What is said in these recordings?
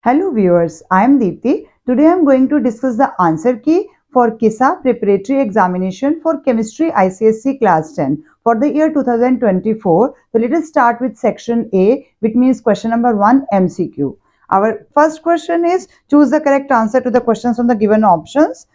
Hello viewers, I am Deepti. Today I am going to discuss the answer key for KISA preparatory examination for chemistry ICSE class 10 for the year 2024. So let us start with section A, which means question number 1 MCQ. Our first question is choose the correct answer to the questions from the given options.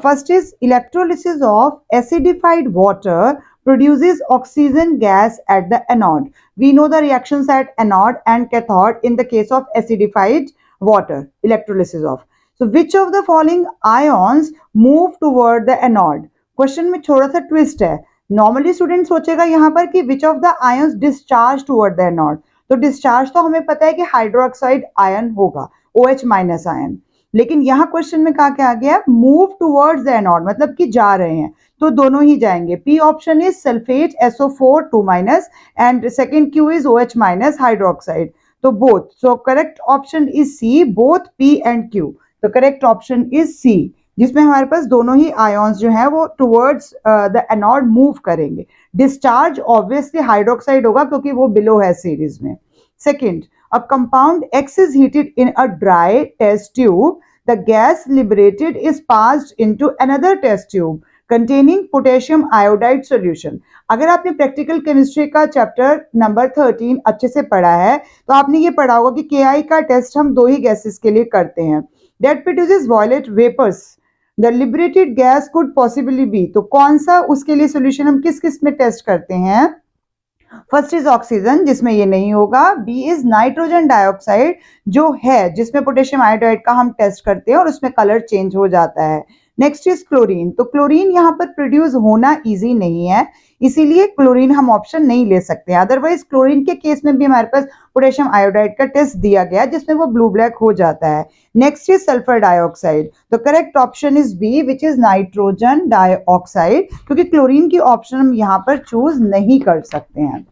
First is electrolysis of acidified water produces oxygen gas at the anode. We know the reactions at anode and cathode in the case of acidified water, electrolysis of. So which of the following ions move toward the anode? Question में थोड़ा सा twist है. Normally student सोचेगा यहाँ पर कि which of the ions discharge toward the anode. तो discharge तो हमें पता है कि हाइड्रोक्साइड आयन होगा, OH माइनस आयन. लेकिन यहाँ क्वेश्चन में कहा क्या आ गया, मूव टुवर्ड्स द एनोड, मतलब कि जा रहे हैं. तो दोनों ही जाएंगे. P option is sulphate SO4 2 minus and second Q is OH minus hydroxide. तो both. So correct option is C, both P and Q. तो करेक्ट ऑप्शन इज सी, जिसमें हमारे पास दोनों ही आयन्स जो है वो टुवर्ड्स द एनोड मूव करेंगे. डिस्चार्ज ऑब्वियसली हाइड्रोक्साइड होगा क्योंकि वो बिलो है सीरीज में. Second, a compound X is heated in a dry test tube. The gas liberated is passed into another test tube containing potassium iodide solution. अगर आपने practical chemistry का chapter number 13 अच्छे से पढ़ा है तो आपने ये पढ़ा होगा कि KI का टेस्ट हम दो ही गैसेस के लिए करते हैं. That produces violet vapors. The liberated gas could possibly be. तो कौन सा उसके लिए सोल्यूशन हम किस किस में टेस्ट करते हैं? फर्स्ट इज ऑक्सीजन, जिसमें ये नहीं होगा. बी इज नाइट्रोजन डाइऑक्साइड, जो है जिसमें पोटेशियम आयोडाइड का हम टेस्ट करते हैं और उसमें कलर चेंज हो जाता है. Next is chlorine. तो क्लोरीन यहाँ पर प्रोड्यूस होना इजी नहीं है, इसीलिए क्लोरीन हम ऑप्शन नहीं ले सकते हैं. अदरवाइज क्लोरीन के केस में भी हमारे पास पोटेशियम आयोडाइड का टेस्ट दिया गया जिसमें वो ब्लू ब्लैक हो जाता है. Next is sulphur dioxide. तो correct option is B, which is nitrogen dioxide, क्योंकि क्लोरीन की ऑप्शन हम यहाँ पर चूज नहीं कर सकते हैं.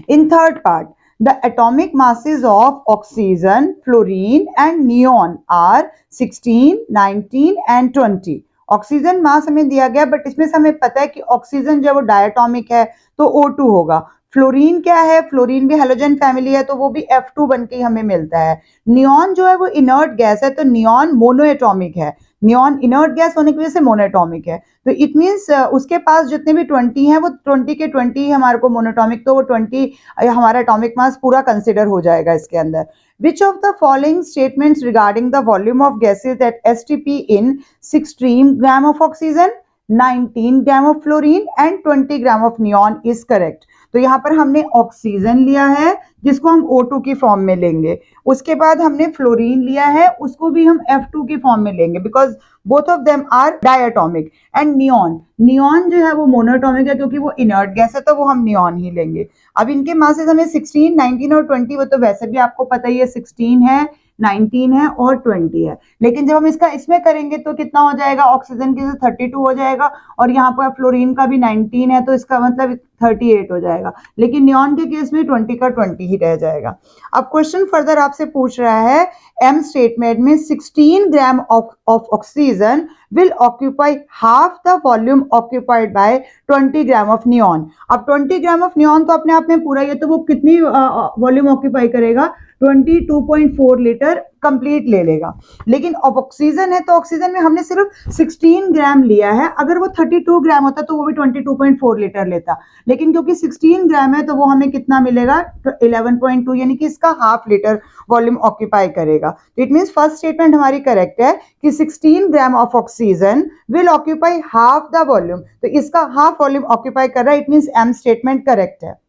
In third part, the atomic masses of oxygen, fluorine and neon are 16, 19 and 20. Oxygen मास हमें दिया गया, बट इसमें से हमें पता है कि ऑक्सीजन जो है वो डायटोमिक है तो O2 होगा. फ्लोरीन क्या है, फ्लोरीन भी हेलोजन फैमिली है तो वो भी F2 बन के हमें मिलता है. नियॉन जो है वो इनर्ट गैस है तो नियॉन मोनोएटॉमिक है. नियॉन इनर्ट गैस होने की वजह से मोनोएटॉमिक है. तो इट मीन्स उसके पास जितने भी 20 हैं वो 20 के 20 ही हमारे को मोनोएटॉमिक, तो वो 20 हमारा एटॉमिक मास पूरा कंसिडर हो जाएगा इसके अंदर. Which of the following statements regarding the volume of gases at STP in 16 gram of oxygen, 19 gram of fluorine and 20 gram of neon is correct? तो यहाँ पर हमने ऑक्सीजन लिया है जिसको हम O2 की फॉर्म में लेंगे. उसके बाद हमने फ्लोरीन लिया है, उसको भी हम F2 की फॉर्म में लेंगे because both of them are diatomic. And neon, neon जो है वो मोनोएटॉमिक है क्योंकि वो इनर्ट गैस है तो वो हम नियॉन ही लेंगे. अब इनके मासेस हमें 16, 19 और 20, वो तो वैसे भी आपको पता ही है 16 है, 19 है और 20 है. लेकिन जब हम इसका इसमें करेंगे तो कितना हो जाएगा, ऑक्सीजन के 32 हो जाएगा और यहाँ पर फ्लोरीन का भी 19 है तो इसका मतलब 38 हो जाएगा. लेकिन नियॉन के केस में 20 का 20 ही रह जाएगा. अब क्वेश्चन फर्दर आपसे पूछ रहा है एम स्टेटमेंट में 16 gram of oxygen will occupy half the volume occupied by 20 gram of neon. अब 20 ग्राम ऑफ नियॉन तो अपने आप में पूरा ही है तो वो कितनी वॉल्यूम ऑक्यूपाई करेगा, 22.4 लीटर कंप्लीट ले लेगा. लेकिन अब ऑक्सीजन है तो ऑक्सीजन में हमने सिर्फ 16 ग्राम लिया है. अगर वो 32 ग्राम होता तो वो भी 22.4 लीटर लेता. लेकिन क्योंकि 16 ग्राम है तो वो हमें कितना मिलेगा, 11.2, यानी कि इसका हाफ लीटर वॉल्यूम ऑक्यूपाई करेगा. इट मीन्स फर्स्ट स्टेटमेंट हमारी करेक्ट है कि 16 gram of oxygen will occupy half the volume. तो इसका हाफ वॉल्यूम ऑक्यूपाई कर रहा है. It means M statement correct है.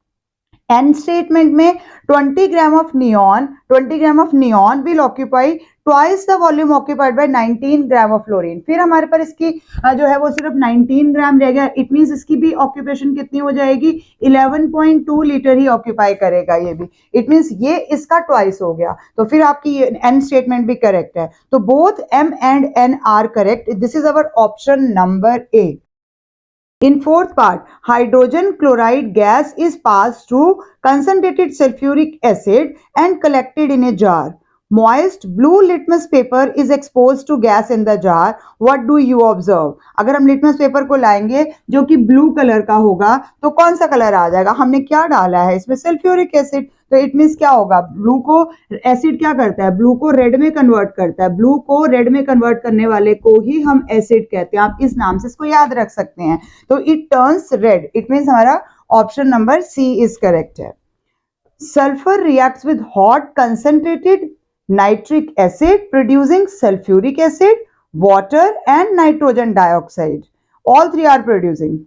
एन स्टेटमेंट में 20 gram of neon will occupy twice the volume occupied by 19 gram of fluorine. फिर हमारे पर इसकी जो है वो सिर्फ 19 ग्राम रह गया. इट मीन्स इसकी भी ऑक्यूपेशन कितनी हो जाएगी, 11.2 लीटर ही ऑक्यूपाई करेगा ये भी. इट मीन्स ये इसका ट्वाइस हो गया. तो फिर आपकी एन स्टेटमेंट भी करेक्ट है. तो both M and N are correct. This is our option number A. In fourth part, hydrogen chloride gas is passed through concentrated sulfuric acid and collected in a jar. Moist blue litmus paper is exposed to gas in the jar. What do you observe? अगर हम litmus paper को लाएंगे जो कि blue colour का होगा तो कौन सा कलर आ जाएगा, हमने क्या डाला है इसमें, सल्फ्यूरिक एसिड. तो इट मीन्स क्या होगा, ब्लू को एसिड क्या करता है, ब्लू को रेड में कन्वर्ट करता है, ब्लू को रेड में कन्वर्ट करने वाले को ही हम एसिड कहते हैं, आप इस नाम से इसको याद रख सकते हैं। तो it turns red, it means हमारा option number C is correct है। Sulfur reacts with hot concentrated nitric acid producing sulfuric acid, water and nitrogen dioxide. All three are producing.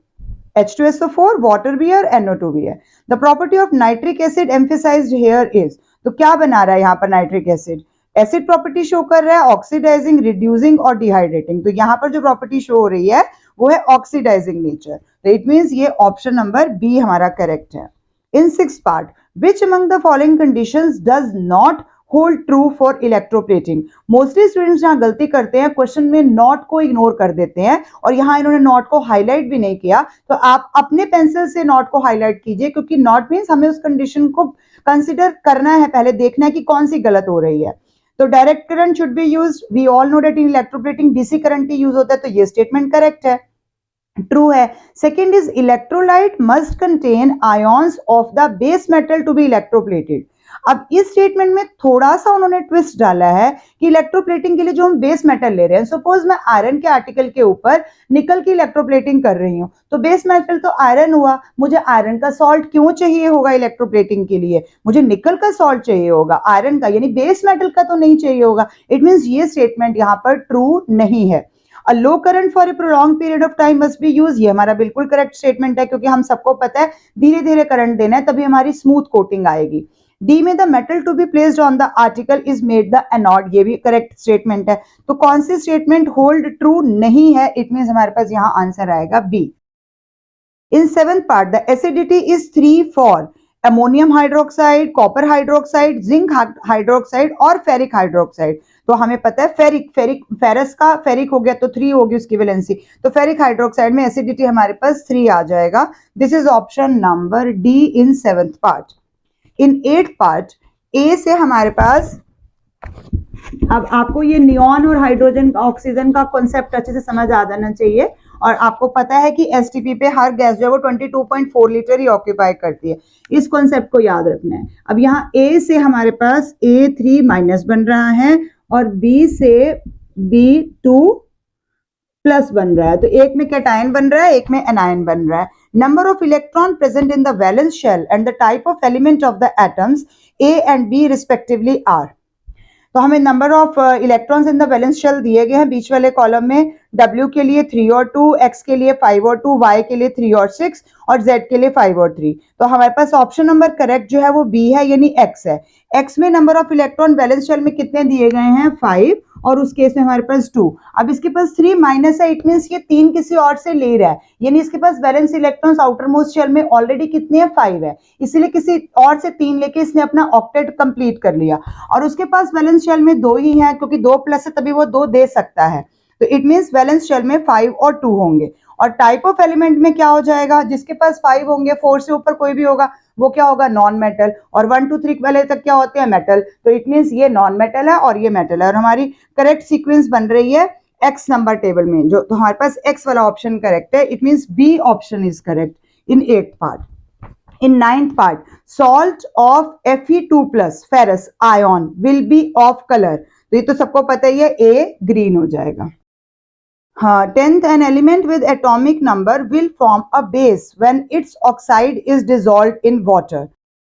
H2SO4, water भी है और NO2 भी है। The property of nitric acid emphasized here is, तो क्या बना रहा है यहाँ पर nitric acid, acid property show कर रहा है, ऑक्सीडाइजिंग, रिड्यूसिंग और डिहाइड्रेटिंग। तो यहाँ पर जो प्रॉपर्टी शो हो रही है वो है ऑक्सीडाइजिंग नेचर। तो इट मीन्स ये ऑप्शन नंबर बी हमारा करेक्ट है। In six part, which among the following conditions does not hold true for electroplating? Mostly students यहाँ गलती करते हैं, क्वेश्चन में नॉट को इग्नोर कर देते हैं और यहाँ इन्होंने नॉट को हाईलाइट भी नहीं किया। तो आप अपने पेंसिल से नॉट को हाईलाइट कीजिए, क्योंकि नॉट मीन्स हमें उस कंडीशन को कंसिडर करना है, पहले देखना है कि कौन सी गलत हो रही है। तो direct current should be used, we all know that in electroplating DC current ही यूज होता है, तो ये स्टेटमेंट करेक्ट है, ट्रू है। Second is electrolyte must contain ions of the base metal to be electroplated. अब इस स्टेटमेंट में थोड़ा सा उन्होंने ट्विस्ट डाला है कि इलेक्ट्रोप्लेटिंग के लिए जो हम बेस मेटल ले रहे हैं, सपोज मैं आयरन के आर्टिकल के ऊपर निकल की इलेक्ट्रोप्लेटिंग कर रही हूँ, तो बेस मेटल तो आयरन हुआ, मुझे आयरन का सॉल्ट क्यों चाहिए होगा इलेक्ट्रोप्लेटिंग के लिए, मुझे निकल का सॉल्ट चाहिए होगा, आयरन का यानी बेस मेटल का तो नहीं चाहिए होगा। इट मीन्स ये स्टेटमेंट यहाँ पर ट्रू नहीं है। A low current for a prolonged period of time must be used, ये हमारा बिल्कुल करेक्ट स्टेटमेंट है, क्योंकि हम सबको पता है धीरे धीरे करंट देना है तभी हमारी स्मूथ कोटिंग आएगी। डी में the metal to be placed on the article is made the anode, ये भी करेक्ट स्टेटमेंट है। तो कौन सी स्टेटमेंट होल्ड ट्रू नहीं है, इट मीन्स हमारे पास यहाँ आंसर आएगा B. In seventh part, the acidity is 3 for ammonium hydroxide, copper hydroxide, zinc hydroxide और फेरिक हाइड्रोक्साइड। तो हमें पता है फेरस का फेरिक हो गया तो 3 होगी उसकी वैलेंसी, तो फेरिक हाइड्रोक्साइड में एसिडिटी हमारे पास 3 आ जाएगा। This is option number D in seventh part. In 8th part, A से हमारे पास, अब आपको ये नियॉन और हाइड्रोजन ऑक्सीजन का कॉन्सेप्ट अच्छे से समझ आ जाना चाहिए, और आपको पता है कि एसटीपी पे हर गैस जो है वो 22.4 लीटर ही ऑक्यूपाई करती है, इस कॉन्सेप्ट को याद रखना है। अब यहाँ ए से हमारे पास A3 माइनस बन रहा है और बी से B2 प्लस बन रहा है, तो एक में कैटायन बन रहा है, एक में एनायन बन रहा है। Number of electron present in the valence shell and the type of element of the atoms A and B respectively are. तो हमें number of electrons in the valence shell दिए गए हैं बीच वाले कॉलम में, W के लिए 3 और 2, X के लिए 5 और 2, Y के लिए 3 और 6 और Z के लिए 5 और 3। तो हमारे पास ऑप्शन नंबर करेक्ट जो है वो B है, यानी X है। X में number of electron valence shell में कितने दिए गए हैं, 5, और उस केस में हमारे पास 2। अब इसके पास 3 माइनस है, इट मीन्स ये 3 किसी और से ले रहा है, यानी इसके पास valence electrons outermost shell में ऑलरेडी कितने हैं, 5 है, इसीलिए किसी और से 3 लेके इसने अपना ऑक्टेट कंप्लीट कर लिया। और उसके पास वैलेंस शेल में 2 ही है, क्योंकि 2 प्लस है तभी वो 2 दे सकता है, तो इट मीन्स वैलेंस शेल में 5 और 2 होंगे। और टाइप ऑफ एलिमेंट में क्या हो जाएगा, जिसके पास 5 होंगे, 4 से ऊपर कोई भी होगा वो क्या होगा, नॉन मेटल, और 1 2 3 वाले तक क्या होते हैं, मेटल। तो इट मीन्स ये नॉन मेटल है और ये मेटल है, और हमारी करेक्ट सीक्वेंस बन रही है एक्स नंबर टेबल में, जो तो हमारे पास एक्स वाला ऑप्शन करेक्ट है, it means B option is correct in 8th part. In 9th part, salt of Fe2 plus ferrous ion will be of color, तो ये तो सबको पता ही है, A ग्रीन हो जाएगा। हाँ, 10th, an element with atomic number will form a base when its oxide is dissolved in water।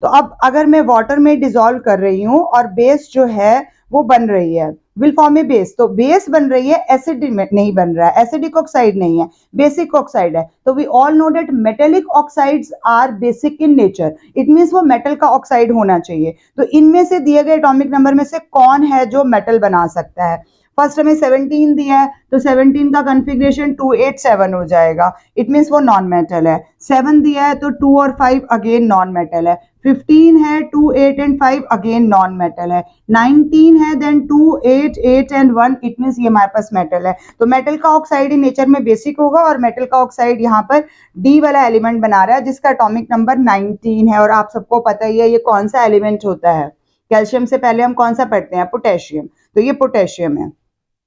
तो अब अगर मैं वाटर में डिसॉल्व कर रही हूँ और बेस जो है वो बन रही है, विल फॉर्म ए बेस, तो बेस बन रही है, एसिड नहीं बन रहा है, एसिडिक ऑक्साइड नहीं है, बेसिक ऑक्साइड है। तो we all know that metallic oxides are basic in nature, it means वो मेटल का ऑक्साइड होना चाहिए। तो इनमें से दिए गए एटॉमिक नंबर में से कौन है जो मेटल बना सकता है। फर्स्ट हमें 17 दिया है, तो 17 का कन्फिग्रेशन 287 हो जाएगा, इट मीन्स वो नॉन मेटल है। 7 दिया है तो 2 और 5 अगेन नॉन मेटल है। 15 है, 2 8 एंड 5 अगेन नॉन मेटल है। 19 है, देन 2 8 8 एंड 1, इट मीन्स ये हमारे पास मेटल है। तो मेटल का ऑक्साइड इन नेचर में बेसिक होगा, और मेटल का ऑक्साइड यहाँ पर डी वाला एलिमेंट बना रहा है जिसका एटॉमिक नंबर 19 है। और आप सबको पता ही है ये कौन सा एलिमेंट होता है, कैल्शियम से पहले हम कौन सा पढ़ते हैं, पोटेशियम, तो ये पोटेशियम है,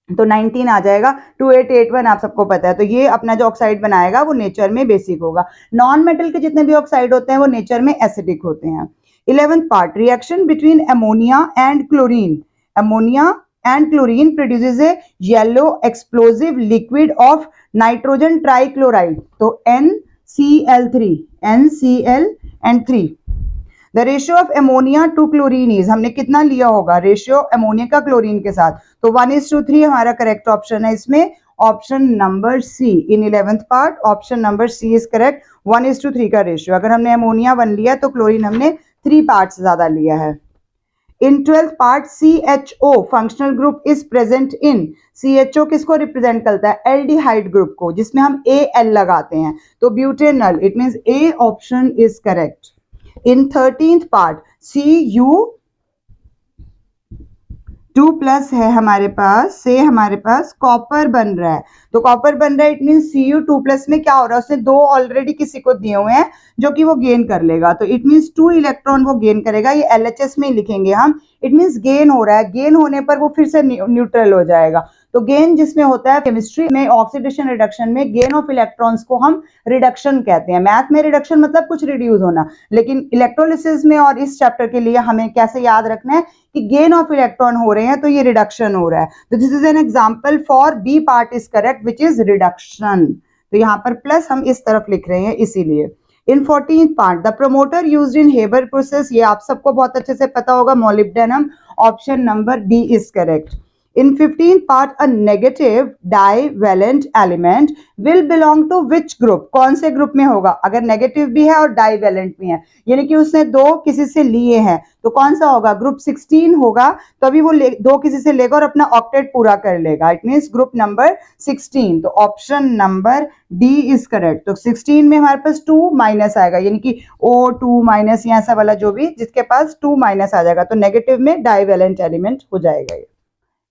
तो 19 आ जाएगा। 2881 आप सबको पता है, तो ये अपना जो ऑक्साइड बनाएगा वो नेचर में बेसिक होगा। नॉन मेटल के जितने भी ऑक्साइड होते हैं वो नेचर में एसिडिक होते हैं। 11th part, reaction between ammonia and chlorine. Ammonia and chlorine produces a yellow explosive liquid of nitrogen trichloride. तो NCl3, NCl and 3. The ratio of ammonia to chlorine is, हमने कितना लिया होगा रेशियो अमोनिया का chlorine के साथ, तो 1:3 हमारा करेक्ट ऑप्शन है इसमें, option number C in 11th part, option number C is correct, 1:3 का रेशियो। अगर हमने अमोनिया 1 लिया तो क्लोरीन हमने 3 पार्ट्स ज्यादा लिया है। इन 12th part CHO functional group is present in, CHO किसको रिप्रेजेंट करता है, एल्डिहाइड ग्रुप को, जिसमें हम AL लगाते हैं, तो butanal, it means A option is correct. In 13th part Cu2+ है हमारे पास, से हमारे पास कॉपर बन रहा है, तो कॉपर बन रहा है, इट मीन Cu2+ में क्या हो रहा है, उसने 2 ऑलरेडी किसी को दिए हुए हैं जो कि वो गेन कर लेगा, तो इट मीन्स 2 इलेक्ट्रॉन वो गेन करेगा, ये LHS में ही लिखेंगे हम, इट मीन्स गेन हो रहा है, गेन होने पर वो फिर से न्यूट्रल हो जाएगा, तो गेन जिसमें होता है केमिस्ट्री में ऑक्सीडेशन रिडक्शन में गेन ऑफ इलेक्ट्रॉन्स को हम रिडक्शन कहते हैं, मैथ में रिडक्शन मतलब कुछ रिड्यूस होना, लेकिन इलेक्ट्रोलिसिस में और इस चैप्टर के लिए हमें कैसे याद रखना है कि गेन ऑफ इलेक्ट्रॉन हो रहे हैं तो ये रिडक्शन हो रहा है, तो this is an example for B part is correct which is reduction, तो यहाँ पर प्लस हम इस तरफ लिख रहे हैं इसीलिए। In 14th part the promoter used in Haber process, ये आप सबको बहुत अच्छे से पता होगा, molybdenum, option number D is correct. In 15th part, a negative divalent element will belong to which group? कौन से ग्रुप में होगा, अगर नेगेटिव भी है और डाइवेलेंट भी है, यानी कि उसने 2 किसी से लिए हैं, तो कौन सा होगा, ग्रुप 16 होगा, तो अभी वो 2 किसी से लेगा और अपना ऑक्टेट पूरा कर लेगा, इट मीन्स ग्रुप नंबर 16, तो option number D is correct. तो 16 में हमारे पास 2 माइनस आएगा, यानी कि O2 माइनस या ऐसा वाला जो भी जिसके पास 2 माइनस आ जाएगा, तो नेगेटिव में डाइवेलेंट एलिमेंट हो जाएगा ये।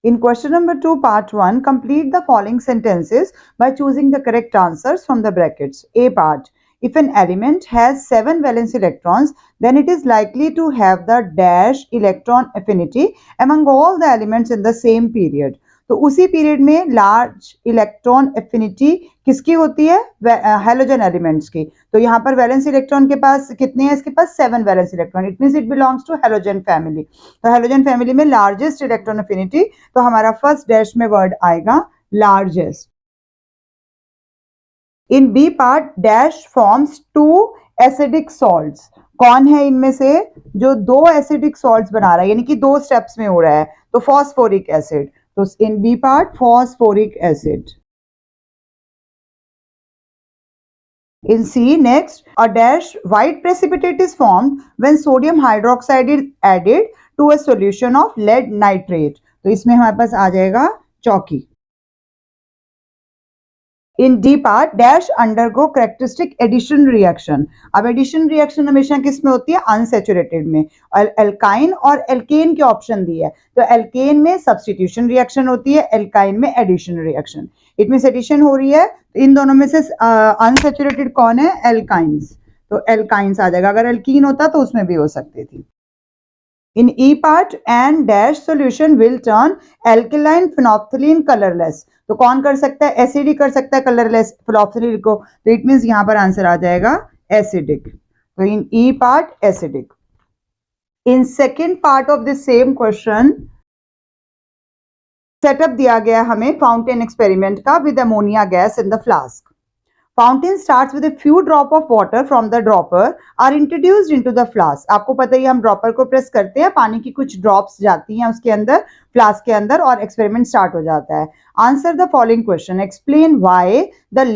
In question number 2, part 1, complete the following sentences by choosing the correct answers from the brackets. A part, if an element has 7 valence electrons, then it is likely to have the dash electron affinity among all the elements in the same period. तो उसी period में large electron affinity किसकी होती है, halogen elements की, तो यहाँ पर वैलेंस इलेक्ट्रॉन के पास कितने हैं, इसके पास 7 valence electron, it means it belongs to halogen family, तो हेलोजन फैमिली में लार्जेस्ट इलेक्ट्रॉन एफिनिटी, तो हमारा फर्स्ट डैश में वर्ड आएगा largest. In B part dash forms 2 acidic salts, कौन है इनमें से जो 2 एसिडिक सॉल्ट्स बना रहा है, यानी कि 2 स्टेप्स में हो रहा है, तो फॉस्फोरिक एसिड, तो in B part phosphoric acid. In C, next, a dash white precipitate is formed when sodium hydroxide is added to a solution of lead nitrate, तो इसमें हमारे पास आ जाएगा चौकी। In D part dash undergo characteristic addition reaction, अब addition reaction हमेशा किस में होती है, अनसैचुरेटेड में, एल्काइन और एल्केन के ऑप्शन दिए है, तो एल्केन में सब्स्टिट्यूशन रिएक्शन होती है, एल्काइन में addition reaction, it means addition हो रही है, इन दोनों में से अनसैचुरेटेड कौन है, एल्काइंस, तो एल्काइंस आ जाएगा, अगर एल्कीन होता तो उसमें भी हो सकती थी। In E part, and dash solution will turn alkaline phenolphthalein colorless, तो कौन कर सकता है, एसिड ही कर सकता है कलरलेस phenolphthalein को, तो इट मींस यहां पर आंसर आ जाएगा एसिडिक, तो इन E part acidic. In second part of the same question setup दिया गया हमें फाउंटेन एक्सपेरिमेंट का with ammonia gas in the flask. Fountain starts with a few drop of water from the dropper are introduced into the flask. आपको पता ही हम dropper को press करते हैं, पानी की कुछ ड्रॉप्स जाती हैं उसके अंदर, फ्लास्क के अंदर, और एक्सपेरिमेंट स्टार्ट हो जाता है। Answer the following question, explain why the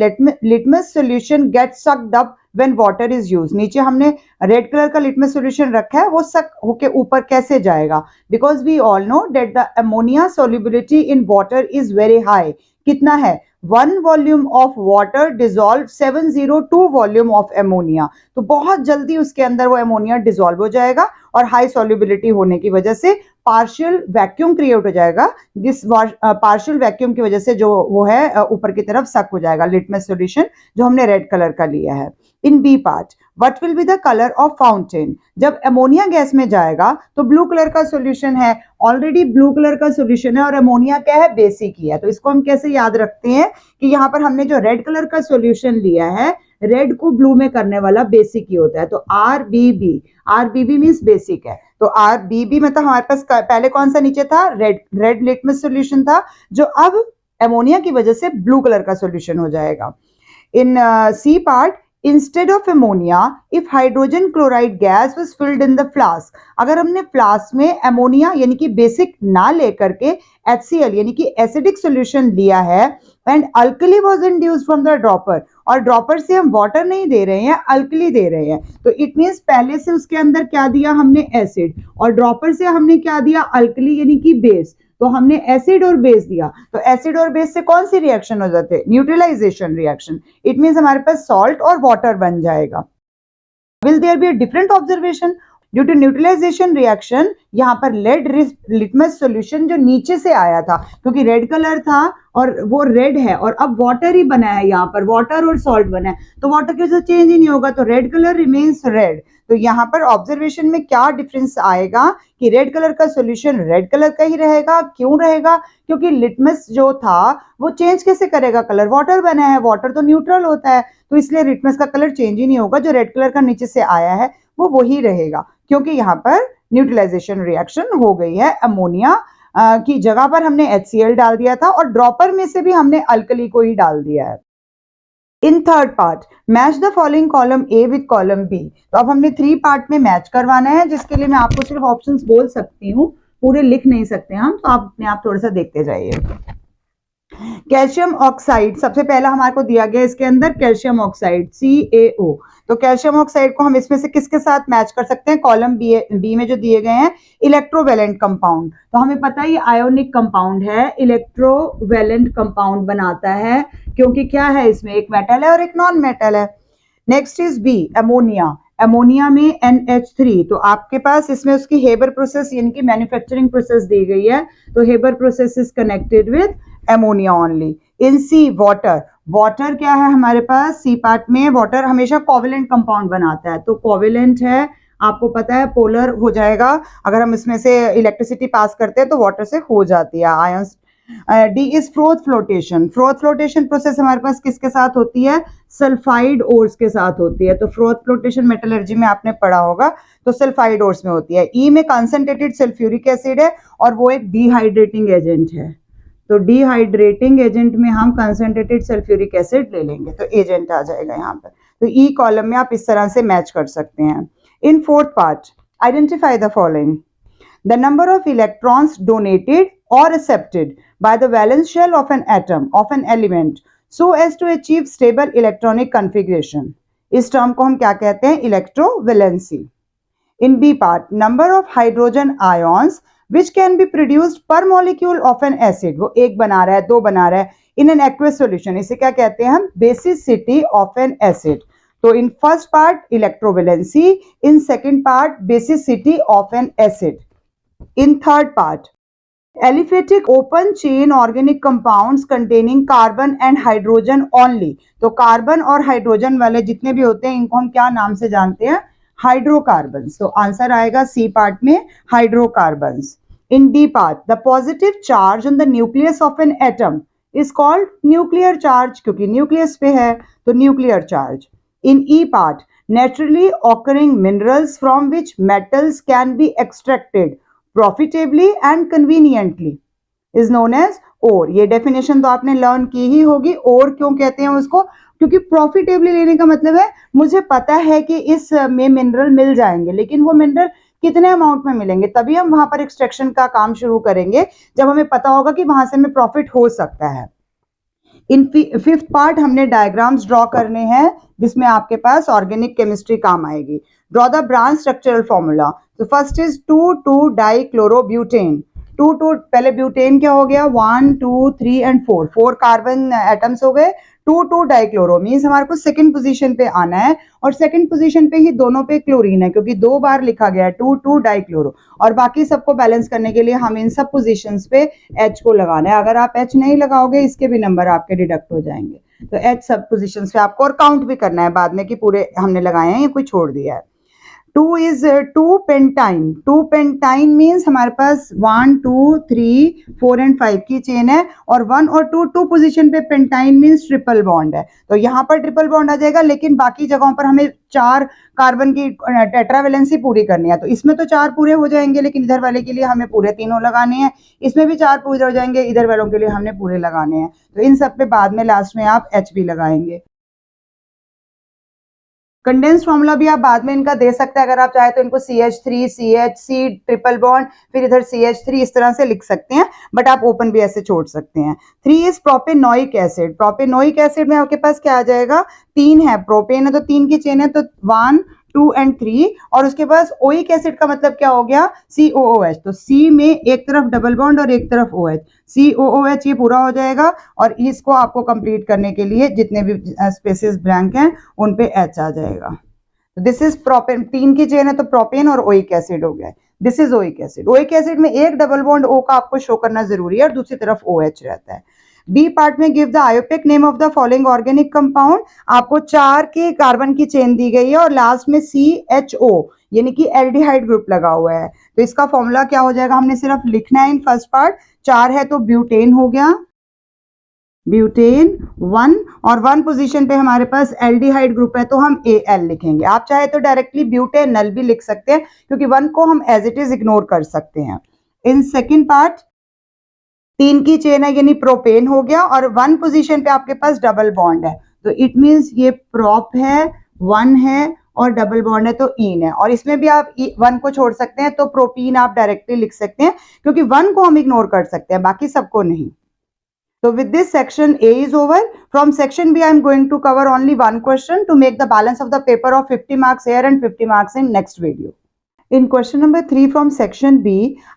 litmus solution gets sucked up when water is used. नीचे हमने रेड कलर का लिटमस सॉल्यूशन रखा है, वो सक होके ऊपर कैसे जाएगा, because we all know that the ammonia solubility in water is very high, कितना है, 1 volume of water dissolve 702 volume of ammonia, तो बहुत जल्दी उसके अंदर वो एमोनिया डिजोल्व हो जाएगा और हाई सॉल्युबिलिटी होने की वजह से पार्शियल वैक्यूम क्रिएट हो जाएगा, जिस पार्शियल वैक्यूम की वजह से जो वो है ऊपर की तरफ सक हो जाएगा लिटमस सॉल्यूशन जो हमने रेड कलर का लिया है। In B part, what will be the colour of fountain, जब अमोनिया गैस में जाएगा तो ब्लू कलर का सॉल्यूशन है, ऑलरेडी ब्लू कलर का सॉल्यूशन है और अमोनिया क्या है, बेसिक ही है, तो इसको हम कैसे याद रखते हैं कि यहाँ पर हमने जो रेड कलर का सॉल्यूशन लिया है, रेड को ब्लू में करने वाला बेसिक ही होता है, तो RBB, RBB मीन्स बेसिक है, तो RBB मतलब हमारे पास पहले कौन सा नीचे था, रेड लिटमस सॉल्यूशन था, जो अब अमोनिया की वजह से ब्लू कलर का सॉल्यूशन हो जाएगा। In C part, instead of ammonia if hydrogen chloride gas was filled in the flask, अगर हमने फ्लास्क में अमोनिया यानी कि बेसिक ना लेकर के HCl यानी कि एसिडिक सॉल्यूशन लिया है, and alkali was induced from the dropper, और ड्रॉपर से हम वाटर नहीं दे रहे हैं, अल्कली दे रहे हैं, तो इट मींस पहले से उसके अंदर क्या दिया हमने, एसिड, और ड्रॉपर से हमने क्या दिया, अल्कली यानी कि बेस, तो हमने एसिड और बेस दिया, तो एसिड और बेस से कौन सी रिएक्शन हो जाते हैं, न्यूट्रलाइजेशन रिएक्शन, इट मींस हमारे पास सॉल्ट और वाटर बन जाएगा। Will there be a different observation due to neutralisation reaction, यहाँ पर लेड लिटमस सॉल्यूशन जो नीचे से आया था, क्योंकि रेड कलर था और वो रेड है, और अब वाटर ही बना है, यहाँ पर वाटर और सॉल्ट बना है, तो वाटर की वजह से चेंज ही नहीं होगा, तो रेड कलर रिमेन्स रेड। तो यहाँ पर ऑब्जर्वेशन में क्या डिफरेंस आएगा कि रेड कलर का सॉल्यूशन रेड कलर का ही रहेगा, क्यों रहेगा, क्योंकि लिटमस जो था वो चेंज कैसे करेगा कलर, वाटर बना है, वाटर तो न्यूट्रल होता है, तो इसलिए लिटमस का कलर चेंज ही नहीं होगा, जो रेड कलर का नीचे से आया है वो वही रहेगा, क्योंकि यहाँ पर न्यूट्रलाइजेशन रिएक्शन हो गई है, अमोनिया की जगह पर हमने HCl डाल दिया था, और ड्रॉपर में से भी हमने अल्कली को ही डाल दिया है। In third part, match the following column A with column B, तो अब हमने 3 पार्ट में मैच करवाना है, जिसके लिए मैं आपको सिर्फ ऑप्शंस बोल सकती हूँ, पूरे लिख नहीं सकते हम, तो आप अपने आप थोड़ा सा देखते जाइए। कैल्शियम ऑक्साइड सबसे पहला हमारे को दिया गया, इसके अंदर कैल्शियम ऑक्साइड CaO, तो कैल्शियम ऑक्साइड को हम इसमें से किसके साथ मैच कर सकते हैं, कॉलम बी में जो दिए गए हैं इलेक्ट्रोवेलेंट कंपाउंड, तो हमें पता है ये आयोनिक कंपाउंड है, इलेक्ट्रोवेलेंट कंपाउंड बनाता है, क्योंकि क्या है इसमें एक मेटल है और एक नॉन मेटल है। Next is B, ammonia, ammonia में NH3, तो आपके पास इसमें उसकी हेबर प्रोसेस यानी कि मैन्युफैक्चरिंग प्रोसेस दी गई है, तो Haber process is connected with ammonia only. In C, water, water क्या है हमारे पास, सी पार्ट में वाटर हमेशा कोवेलेंट कंपाउंड बनाता है, तो कोवेलेंट है, आपको पता है पोलर हो जाएगा, अगर हम इसमें से इलेक्ट्रिसिटी पास करते हैं तो वाटर से हो जाती है ions. D is froth flotation, froth flotation process हमारे पास किसके साथ होती है, सल्फाइड ओर्स के साथ होती है, तो फ्रोथ फ्लोटेशन मेटलर्जी में आपने पढ़ा होगा, तो सल्फाइड ओर्स में होती है। ई में कंसंट्रेटेड सल्फ्यूरिक एसिड है, और वो एक डिहाइड्रेटिंग एजेंट है, तो डिहाइड्रेटिंग एजेंट में हम कंसंट्रेटेड सल्फ्यूरिक एसिड ले लेंगे, तो एजेंट आ जाएगा यहाँ पर, तो ई कॉलम में आप इस तरह से मैच कर सकते हैं। In fourth part, identify the following, the number of electrons donated or accepted by the valence shell of an atom of an element so as to achieve stable electronic configuration, इस term को हम क्या कहते हैं, electrovalency. In B part, number of hydrogen ions which can be produced per molecule of an acid, वो एक बना रहा है, दो बना रहा है, in an aqueous solution, इसे क्या कहते हैं हम, basicity of an acid। तो इन first part electrovalency, in second part basicity of an acid। In third part, aliphatic open chain organic compounds containing carbon and hydrogen only, तो carbon और hydrogen वाले जितने भी होते हैं इनको हम क्या नाम से जानते हैं, हाइड्रोकार्बन्स, तो आंसर आएगा सी पार्ट में hydrocarbons. In D part, the positive charge on the nucleus of an atom is called nuclear charge, क्योंकि न्यूक्लियस पे है तो nuclear charge. In E part, naturally occurring minerals from which metals can be extracted profitably and conveniently is known as ore। ये definition तो आपने learn की ही होगी, ore क्यों कहते हैं उसको, क्योंकि प्रॉफिटेबली लेने का मतलब है मुझे पता है कि इस में मिनरल मिल जाएंगे, लेकिन वो मिनरल कितने अमाउंट में मिलेंगे, तभी हम वहां पर एक्सट्रैक्शन का काम शुरू करेंगे जब हमें पता होगा कि वहां से हमें प्रॉफिट हो सकता है। इन फिफ्थ पार्ट हमने डायग्राम्स ड्रॉ करने हैं, जिसमें आपके पास ऑर्गेनिक केमिस्ट्री काम आएगी। Draw the branch structural formula, तो फर्स्ट इज 2,2 डाइक्लोरोब्यूटेन, 2,2 पहले ब्यूटेन क्या हो गया, 1 2 3 एंड 4 कार्बन एटम्स हो गए, 2,2 डाइक्लोरो मीन्स हमारे को सेकंड पोजीशन पे आना है, और सेकंड पोजीशन पे ही दोनों पे क्लोरीन है, क्योंकि 2 बार लिखा गया है 2,2 डाइक्लोरो, और बाकी सबको बैलेंस करने के लिए हम इन सब पोजीशंस पे H को लगाना है, अगर आप H नहीं लगाओगे इसके भी नंबर आपके डिडक्ट हो जाएंगे, तो H सब पोजीशंस पे आपको और काउंट भी करना है बाद में कि पूरे हमने लगाए हैं या कोई छोड़ दिया है। 2 is 2 pentyne. 2 pentyne means हमारे पास 1 2 3 4 एंड 5 की चेन है और 1 और 2 पोजीशन पे पेंटाइन मीन्स ट्रिपल बॉन्ड है, तो यहाँ पर ट्रिपल बॉन्ड आ जाएगा, लेकिन बाकी जगहों पर हमें 4 कार्बन की टेट्रावेलेंसी पूरी करनी है, तो इसमें तो 4 पूरे हो जाएंगे, लेकिन इधर वाले के लिए हमें पूरे तीनों लगाने हैं, इसमें भी 4 पूरे हो जाएंगे, इधर वालों के लिए हमने पूरे लगाने हैं, तो इन सब पे बाद में लास्ट में आप H भी लगाएंगे। कंडेंस फॉर्मूला भी आप बाद में इनका दे सकते हैं, अगर आप चाहे तो इनको CH3 CHC ट्रिपल बॉन्ड फिर इधर CH3 इस तरह से लिख सकते हैं, बट आप ओपन भी ऐसे छोड़ सकते हैं। 3 is propanoic acid. Propanoic acid में आपके पास क्या आ जाएगा, 3 है, प्रोपेन है तो 3 की चेन है, तो 1 2 एंड 3, और उसके पास ओइक एसिड का मतलब क्या हो गया, COOH, तो C में एक तरफ डबल बॉन्ड और एक तरफ OH, COOH ये पूरा हो जाएगा, और इसको आपको कंप्लीट करने के लिए जितने भी स्पेसेस ब्लैंक हैं उन पे H आ जाएगा। दिस इज प्रोपेन, 3 की चेन है तो प्रोपेन और ओइक एसिड हो गया। This is oic acid. Oic acid में एक डबल बॉन्ड O का आपको शो करना जरूरी है और दूसरी तरफ OH रहता है। बी पार्ट में give the IUPAC name of the following organic compound. आपको 4 की कार्बन की चेन दी गई है और लास्ट में CHO यानी कि एल्डिहाइड ग्रुप लगा हुआ है, तो इसका फॉर्मूला क्या हो जाएगा, हमने सिर्फ लिखना है इन फर्स्ट पार्ट। 4 है तो ब्यूटेन हो गया, ब्यूटेन 1, और 1 पोजीशन पे हमारे पास एल्डिहाइड ग्रुप है तो हम Al लिखेंगे। आप चाहे तो डायरेक्टली ब्यूटेनल भी लिख सकते हैं, क्योंकि 1 को हम एज इट इज इग्नोर कर सकते हैं। इन सेकेंड पार्ट 3 की चेन है यानी प्रोपेन हो गया, और 1 पोजीशन पे आपके पास डबल बॉन्ड है, तो इट मींस ये प्रोप है, 1 है और डबल बॉन्ड है तो इन है, और इसमें भी आप 1 को छोड़ सकते हैं, तो प्रोपीन आप डायरेक्टली लिख सकते हैं, क्योंकि 1 को हम इग्नोर कर सकते हैं, बाकी सबको नहीं। So with this section A is over. From section B I am going to cover only one question to make the balance of the paper of 50 marks here and 50 marks in next video. In question number 3 from section B,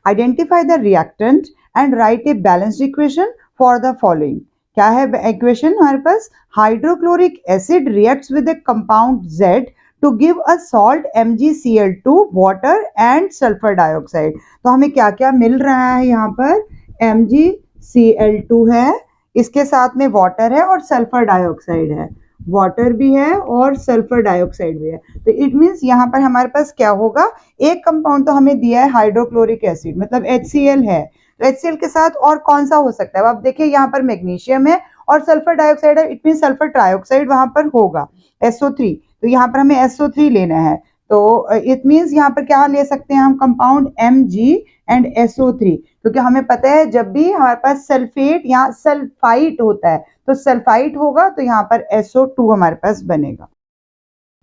identify the reactant and write a balanced equation for the following. क्या है equation हमारे पास, hydrochloric acid reacts with a compound Z to give a salt MgCl2 water and sulfur dioxide. तो हमें क्या क्या मिल रहा है यहाँ पर, MgCl2 है, इसके साथ में वाटर है और सल्फर डाइऑक्साइड है, वाटर भी है और सल्फर डाइऑक्साइड भी है, तो इट मींस यहाँ पर हमारे पास क्या होगा, एक कंपाउंड तो हमें दिया है हाइड्रोक्लोरिक एसिड मतलब HCl है, तो HCl के साथ और कौन सा हो सकता है, अब आप देखिए यहाँ पर मैग्नीशियम है और सल्फर डाइऑक्साइड है, इट मीन सल्फर ट्राइऑक्साइड वहां पर होगा, SO3, तो यहाँ पर हमें SO3 लेना है, तो इट मींस यहाँ पर क्या ले सकते हैं हम, कंपाउंड Mg एंड SO3, क्योंकि हमें पता है जब भी हमारे पास सल्फेट या सल्फाइट होता है तो सल्फाइट होगा, तो यहाँ पर SO2 हमारे पास बनेगा,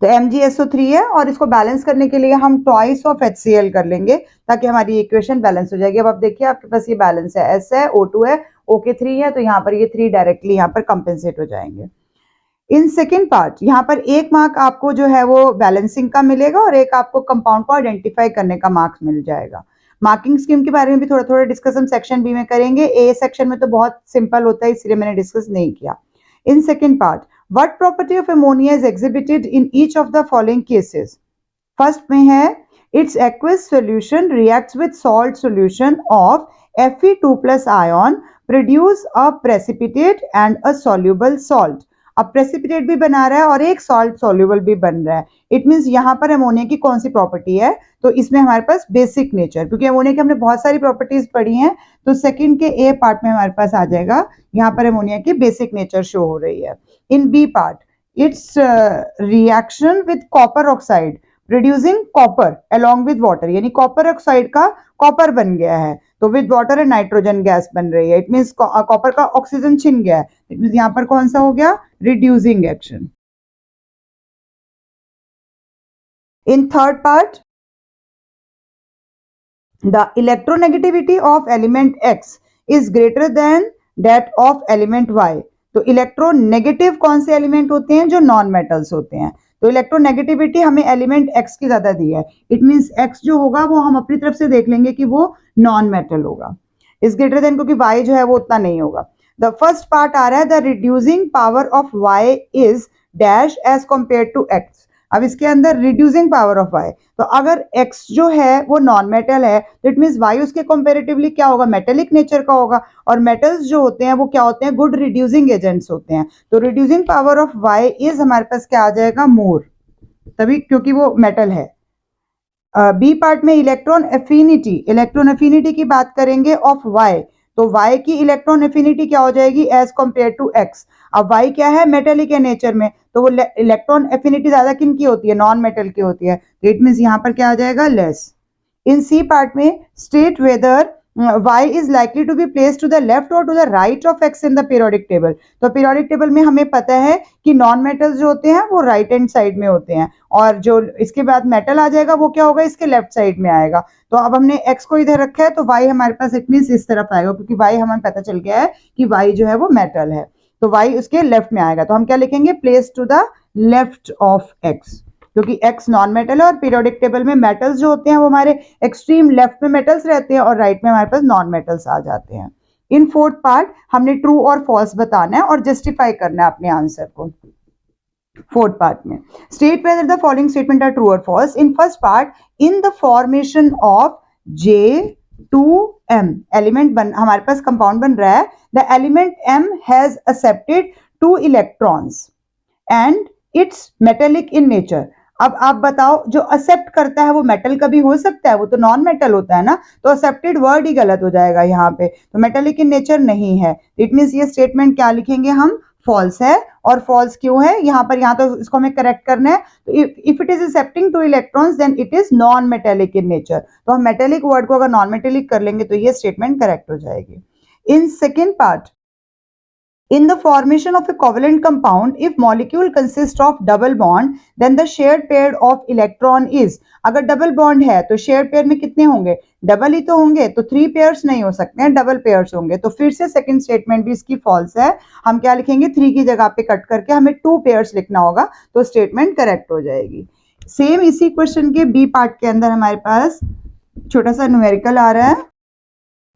तो MgSO3 है, और इसको बैलेंस करने के लिए हम ट्वाइस ऑफ HCl कर लेंगे ताकि हमारी इक्वेशन बैलेंस हो जाएगी। अब आप देखिए आपके पास ये बैलेंस है, S है, O2 है, OK3 है, तो यहाँ पर ये 3 डायरेक्टली यहाँ पर कंपेंसेट हो जाएंगे। इन सेकेंड पार्ट यहाँ पर 1 मार्क आपको जो है वो बैलेंसिंग का मिलेगा और 1 आपको कंपाउंड को आइडेंटिफाई करने का मार्क्स मिल जाएगा। मार्किंग स्कीम के बारे में भी थोड़ा थोड़ा डिस्कस हम सेक्शन बी में करेंगे, ए सेक्शन में तो बहुत सिंपल होता है इसलिए मैंने डिस्कस नहीं किया। In second part, what property of ammonia is exhibited in each of the following cases. First में है, it's aqueous solution reacts with salt solution of Fe2+ ion produce a precipitate and a soluble salt. अब precipitate भी बना रहा है और एक salt soluble भी बन रहा है, इट मींस यहाँ पर अमोनिया की कौन सी प्रॉपर्टी है, तो इसमें हमारे पास बेसिक नेचर, क्योंकि अमोनिया की हमने बहुत सारी प्रॉपर्टीज पढ़ी हैं, तो सेकंड के ए पार्ट में हमारे पास आ जाएगा, यहाँ पर अमोनिया की बेसिक नेचर शो हो रही है। In B part, it's reaction with copper oxide producing copper along with water, यानी कॉपर ऑक्साइड का कॉपर बन गया है, तो with water and nitrogen gas बन रही है, इट मींस कॉपर का ऑक्सीजन छिन गया है, इट मींस यहाँ पर कौन सा हो गया, reducing action. In third part, the electronegativity of element X is greater than that of element Y। तो इलेक्ट्रोनेगेटिव कौन से एलिमेंट होते हैं, जो नॉन मेटल्स होते हैं, तो इलेक्ट्रोनेगेटिविटी हमें एलिमेंट X की ज्यादा दी है, इट मींस X जो होगा वो हम अपनी तरफ से देख लेंगे कि वो नॉन मेटल होगा, इज ग्रेटर देन, क्योंकि Y जो है वो उतना नहीं होगा। द फर्स्ट पार्ट आ रहा है, the reducing power of Y is dash as compare to X। अब इसके अंदर रिड्यूसिंग पावर ऑफ Y, तो अगर X जो है वो नॉन मेटल है तो इट मींस Y उसके कंपैरेटिवली क्या होगा, मेटेलिक नेचर का होगा, और मेटल्स जो होते हैं वो क्या होते हैं, गुड रिड्यूसिंग एजेंट्स होते हैं, तो reducing power of Y is हमारे पास क्या आ जाएगा, मोर, तभी क्योंकि वो मेटल है। बी पार्ट में इलेक्ट्रॉन एफिनिटी की बात करेंगे ऑफ वाई, तो वाई की इलेक्ट्रॉन एफिनिटी क्या हो जाएगी एज कंपेयर टू एक्स। अब वाई क्या है, मेटेलिक है नेचर में, तो वो इलेक्ट्रॉन एफिनिटी ज्यादा किन की होती है, नॉन मेटल की होती है, तो इट मीन्स यहाँ पर क्या आ जाएगा, लेस। इन सी पार्ट में state weather y is likely to be placed to the left or to the right of x in the periodic table। तो पीरियोडिक टेबल में हमें पता है कि नॉन मेटल्स जो होते हैं वो राइट हैंड साइड में होते हैं, और जो इसके बाद मेटल आ जाएगा वो क्या होगा, इसके लेफ्ट साइड में आएगा। तो अब हमने x को इधर रखा है तो y हमारे पास इट मीन्स इस तरफ आएगा, क्योंकि y हमें पता चल गया है कि y जो है वो मेटल है, तो y उसके लेफ्ट में आएगा। तो हम क्या लिखेंगे, place to the left of x, क्योंकि x नॉन मेटल है और पीरियोडिक टेबल में मेटल्स जो होते हैं वो हमारे एक्सट्रीम लेफ्ट में मेटल्स रहते हैं और राइट में हमारे पास नॉन मेटल्स आ जाते हैं। इन फोर्थ पार्ट हमने ट्रू और फॉल्स बताना है और जस्टिफाई करना है अपने आंसर को। फोर्थ पार्ट में state whether the following statement are true और false. In first part, in the formation of J2M element हमारे पास कंपाउंड बन रहा है, the element M has accepted 2 electrons and it's metallic in nature. अब आप बताओ, जो एक्सेप्ट करता है वो मेटल का भी हो सकता है, वो तो नॉन मेटल होता है ना, तो एक्सेप्टेड वर्ड ही गलत हो जाएगा यहाँ पे, तो मेटेलिक इन नेचर नहीं है। इट मीन्स ये स्टेटमेंट क्या लिखेंगे हम, फॉल्स है। और फॉल्स क्यों है यहाँ पर, यहाँ तो इसको हमें करेक्ट करना है, तो if it is accepting 2 electrons then it is non metallic in nature. तो हम मेटेलिक वर्ड को अगर नॉन मेटेलिक कर लेंगे तो ये स्टेटमेंट करेक्ट हो जाएगी। In second part, in the formation of a covalent compound, if molecule consists of double bond, then the shared pair of electron is। अगर डबल बॉन्ड है तो शेयर्ड पेयर में कितने होंगे, डबल ही तो होंगे, तो 3 पेयर्स नहीं हो सकते हैं, डबल पेयर्स होंगे। तो फिर से सेकंड स्टेटमेंट भी इसकी फॉल्स है। हम क्या लिखेंगे, 3 की जगह पे कट करके हमें 2 पेयर्स लिखना होगा, तो स्टेटमेंट करेक्ट हो जाएगी। सेम इसी क्वेश्चन के बी पार्ट के अंदर हमारे पास छोटा सा न्यूमेरिकल आ रहा है।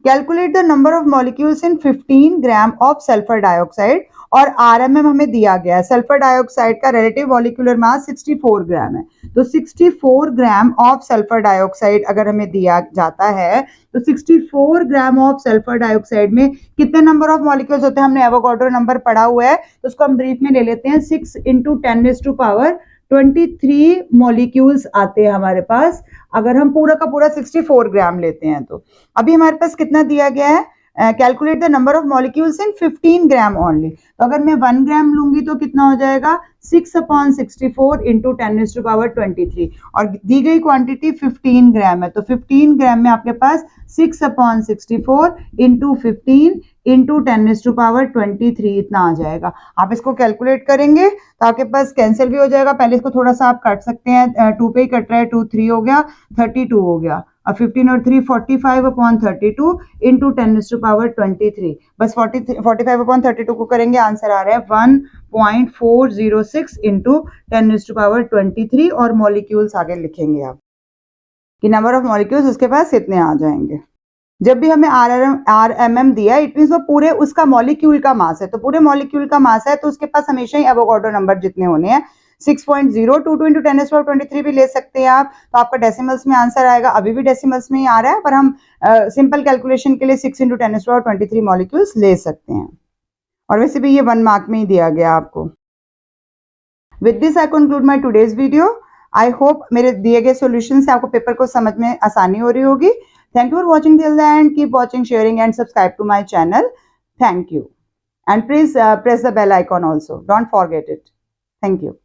Calculate the number of molecules in 15 gram of sulphur dioxide, और आरएमएम हमें दिया गया है। सल्फर डाइऑक्साइड का रिलेटिव मॉलिक्यूलर मास 64 ग्राम है, तो 64 ग्राम ऑफ सल्फर डाइऑक्साइड अगर हमें दिया जाता है तो 64 ग्राम ऑफ सल्फर डाइऑक्साइड में कितने नंबर ऑफ मॉलिक्यूल्स होते हैं, हमने एवोगाड्रो नंबर पढ़ा हुआ है, तो उसको हम ब्रीफ में ले लेते हैं। 6 × 10⁻23 मॉलिक्यूल्स आते हैं हमारे पास, अगर हम पूरा का पूरा 64 ग्राम लेते हैं। तो अभी हमारे पास कितना दिया गया है, calculate the number of molecules in 15 gram only, तो अगर मैं 1 ग्राम लूंगी तो कितना हो जाएगा, 6/64 × 10⁻23, और दी गई क्वांटिटी 15 ग्राम है, तो 15 ग्राम में आपके पास 6/64 × 15 × 10⁻23 इतना आ जाएगा। आप इसको कैलकुलेट करेंगे तो आपके पास कैंसिल भी हो जाएगा। पहले इसको थोड़ा सा आप काट सकते हैं, 2 पे ही कट रहा है, 2 3 हो गया, 32 हो गया। अब 15 और 3 45/32 × 10⁻23, बस 45/32 को करेंगे, आंसर आ रहा है 1.406 × 10⁻23, और मॉलिक्यूल्स आगे लिखेंगे आप कि नंबर ऑफ मॉलिक्यूल्स उसके पास इतने आ जाएंगे। जब भी हमें आरएमएम दिया, इट मीन्स वो पूरे उसका मॉलिक्यूल का मास है, तो पूरे मॉलिक्यूल का मास है तो उसके पास हमेशा ही एवोगाड्रो नंबर जितने होने हैं। 6.022 × 10⁻23 भी ले सकते हैं आप, तो आपका डेसिमल्स में आंसर आएगा। अभी भी डेसिमल्स में ही आ रहा है, पर हम सिंपल कैलकुलेशन के लिए 6 × 10⁻23 मॉलिक्यूल्स ले सकते हैं, और वैसे भी ये 1 मार्क में ही दिया गया आपको। With this I conclude my today's video. I hope मेरे दिए गए सॉल्यूशन से आपको पेपर को समझ में आसानी हो रही होगी। Thank you for watching till the end. Keep watching, sharing and subscribe to my channel. Thank you. And please press the bell icon also. Don't forget it. Thank you.